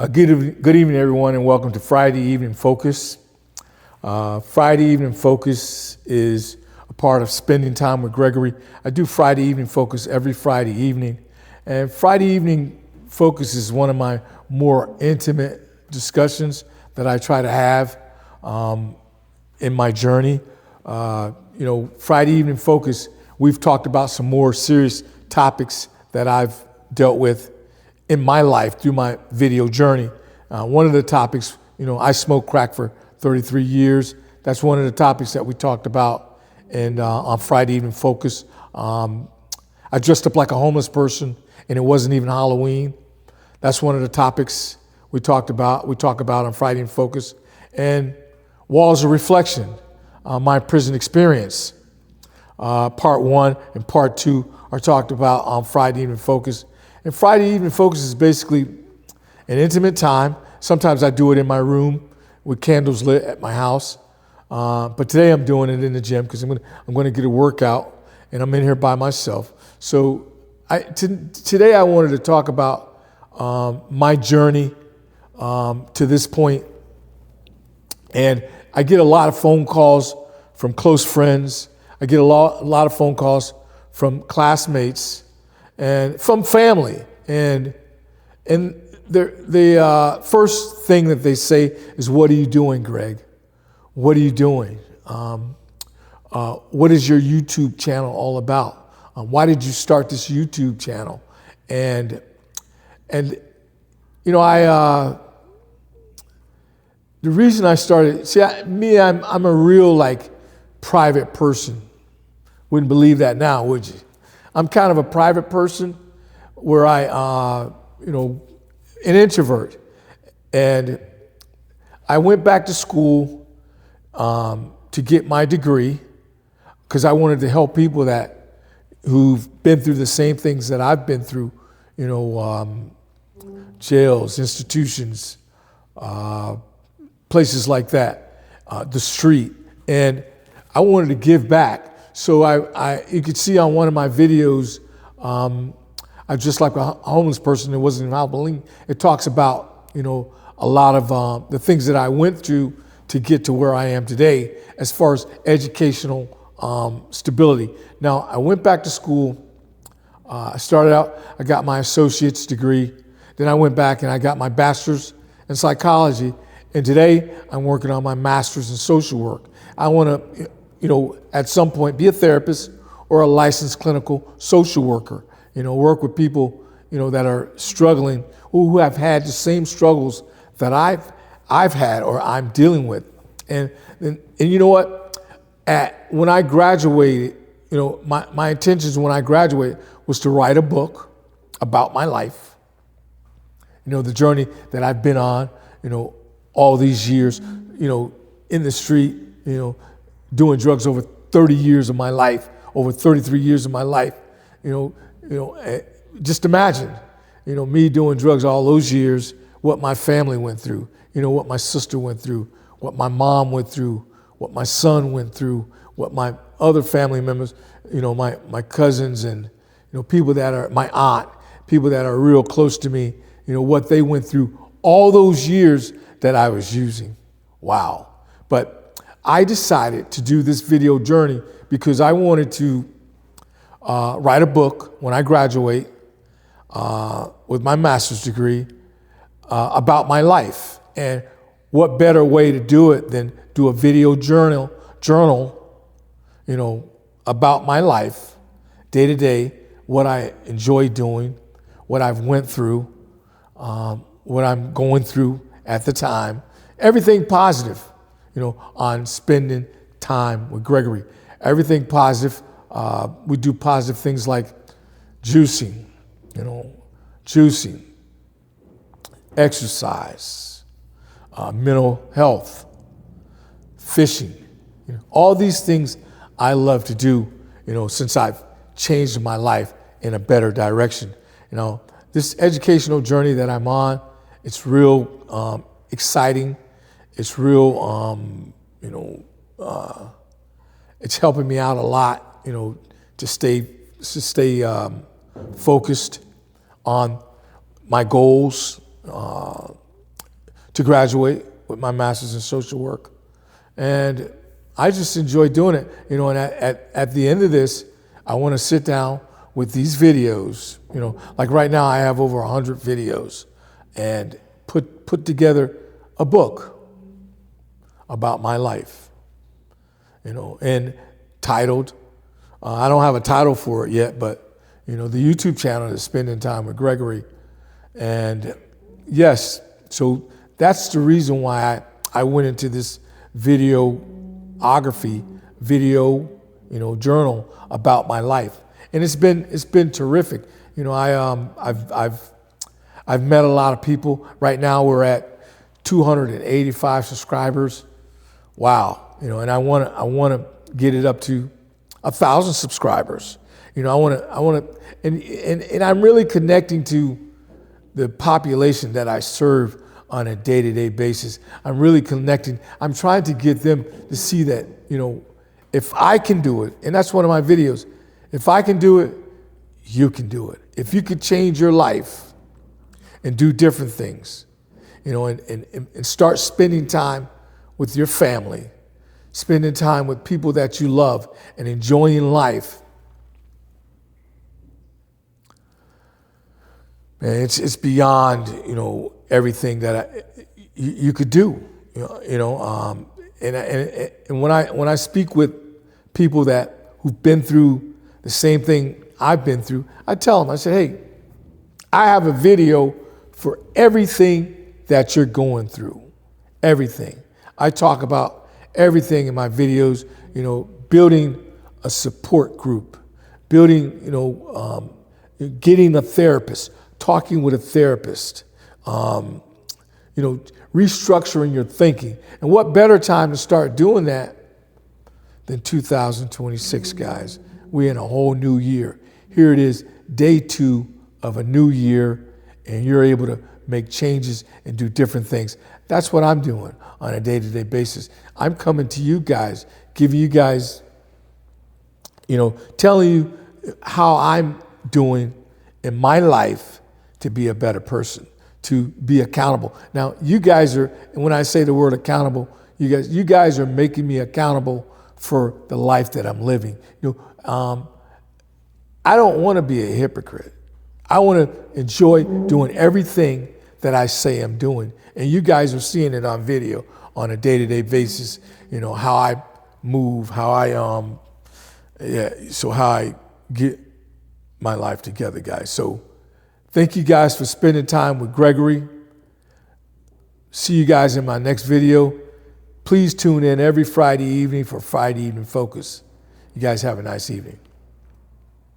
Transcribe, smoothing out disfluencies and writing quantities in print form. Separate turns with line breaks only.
Good evening, everyone, and welcome to Friday Evening Focus. Friday Evening Focus is a part of spending time with Gregory. I do Friday Evening Focus every Friday evening, and Friday Evening Focus is one of my more intimate discussions that I try to have in my journey. Friday Evening Focus, we've talked about some more serious topics that I've dealt with in my life through my video journey. One of the topics, I smoked crack for 33 years. That's one of the topics that we talked about on Friday Evening Focus. I dressed up like a homeless person and it wasn't even Halloween. That's one of the topics we talk about on Friday Evening Focus. And Walls of Reflection, my prison experience. Part 1 and Part 2 are talked about on Friday Evening Focus. And Friday Evening Focus is basically an intimate time. Sometimes I do it in my room with candles lit at my house. But today I'm doing it in the gym because I'm going to get a workout, and I'm in here by myself. So today I wanted to talk about my journey to this point. And I get a lot of phone calls from close friends. I get a lot of phone calls from classmates and from family. And the first thing that they say is, "What are you doing, Greg? What are you doing? What is your YouTube channel all about? Why did you start this YouTube channel?" And the reason I started, I'm a real private person. Wouldn't believe that now, would you? I'm kind of a private person where an introvert. And I went back to school to get my degree because I wanted to help people who've been through the same things that I've been through, jails, institutions, places like that, the street. And I wanted to give back. So you could see on one of my videos, I just like a homeless person. It wasn't even Halloween. It talks about, a lot of the things that I went through to get to where I am today as far as educational stability. Now, I went back to school. I started out, I got my associate's degree. Then I went back and I got my bachelor's in psychology. And today I'm working on my master's in social work. I want to, at some point be a therapist or a licensed clinical social worker, work with people, that are struggling, who have had the same struggles that I've had or I'm dealing with. And you know what? When I graduated, my intentions when I graduated was to write a book about my life, the journey that I've been on, all these years, in the street, doing drugs over 30 years of my life, over 33 years of my life. Just imagine, me doing drugs all those years, what my family went through, what my sister went through, what my mom went through, what my son went through, what my other family members, my cousins and, people that are, my aunt, people that are real close to me, what they went through all those years that I was using. Wow. But I decided to do this video journey because I wanted to write a book when I graduate with my master's degree about my life. And what better way to do it than do a video journal, about my life, day to day, what I enjoy doing, what I've went through, what I'm going through at the time, everything positive, on spending time with Gregory. Everything positive. We do positive things like juicing, exercise, mental health, fishing. All these things I love to do, since I've changed my life in a better direction. This educational journey that I'm on, it's real exciting. It's real, it's helping me out a lot, to stay focused on my goals, to graduate with my master's in social work. And I just enjoy doing it. You know, and at the end of this, I want to sit down with these videos. You know, like right now I have over 100 videos, and put together a book about my life. You know, and titled, I don't have a title for it yet, but you know, the YouTube channel is Spending Time with Gregory. And yes, so that's the reason why I went into this videography, journal about my life. And it's been terrific. You know, I've met a lot of people. Right now we're at 285 subscribers. Wow. You know, and I want to get it up to 1,000 subscribers. You know, I want to, and I'm really connecting to the population that I serve on a day-to-day basis. I'm really connecting. I'm trying to get them to see that, you know, if I can do it, and that's one of my videos, if I can do it, you can do it. If you could change your life and do different things, you know, and start spending time with your family, spending time with people that you love and enjoying life, man, it's beyond, you know, everything that you could do, and when I speak with people who've been through the same thing I've been through, I tell them, I say, hey, I have a video for everything that you're going through, everything. I talk about everything in my videos, you know, building a support group, building, getting a therapist, talking with a therapist, restructuring your thinking. And what better time to start doing that than 2026, guys? We're in a whole new year. Here it is, day 2 of a new year, and you're able to make changes and do different things. That's what I'm doing on a day-to-day basis. I'm coming to you guys, giving you guys, telling you how I'm doing in my life to be a better person, to be accountable. Now, you guys are, and when I say the word accountable, you guys are making me accountable for the life that I'm living. I don't want to be a hypocrite. I want to enjoy doing everything that I say I'm doing. And you guys are seeing it on video on a day-to-day basis, how I move, how I get my life together, guys. So thank you guys for spending time with Gregory. See you guys in my next video. Please tune in every Friday evening for Friday Evening Focus. You guys have a nice evening.